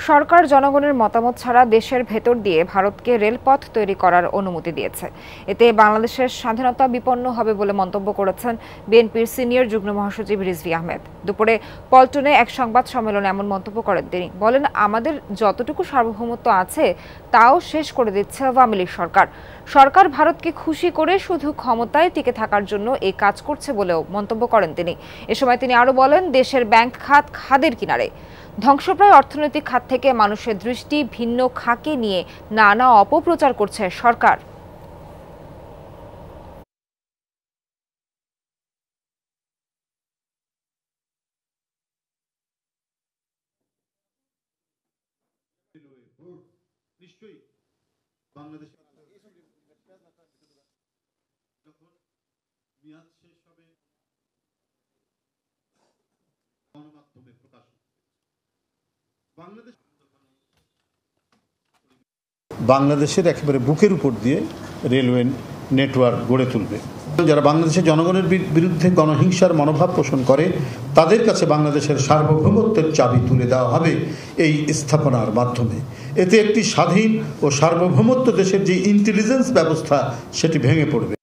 সরকার জনগণের মতামত ছাড়া দেশের ভেতর দিয়ে ভারতকে রেলপথ তৈরি করার অনুমতি দিয়েছে। এতে বাংলাদেশের স্বাধীনতা বিপন্ন হবে বলে মন্তব্য করেছেন বিএনপির সিনিয়র যুগ্ম মহাসচিব রিজভী আহমেদ। দুপুরে পল্টনে এক সংবাদ সম্মেলনে এমন মন্তব্য করেন তিনি। বলেন, আমাদের যতটুকু সার্বভৌমত্ব আছে তাও শেষ করে দিচ্ছে আওয়ামী লীগ সরকার। সরকার ভারতকে খুশি করে শুধু ক্ষমতায় টিকে থাকার জন্য এই কাজ করছে বলেও মন্তব্য করেন তিনি। এ সময় তিনি আরও বলেন, দেশের ব্যাংক খাত খাদের কিনারে। ধ্বংসপ্রায় অর্থনৈতিক খাত থেকে মানুষের দৃষ্টি ভিন্ন খাকে নিয়ে নানা অপপ্রচার করছে সরকার। বাংলাদেশের একেবারে বুকের উপর দিয়ে রেলওয়ে নেটওয়ার্ক গড়ে তুলবে। যারা বাংলাদেশের জনগণের বিরুদ্ধে গণহিংসার মনোভাব পোষণ করে তাদের কাছে বাংলাদেশের সার্বভৌমত্বের চাবি তুলে দেওয়া হবে এই স্থাপনার মাধ্যমে। এতে একটি স্বাধীন ও সার্বভৌমত্ব দেশের যে ইন্টেলিজেন্স ব্যবস্থা সেটি ভেঙে পড়বে।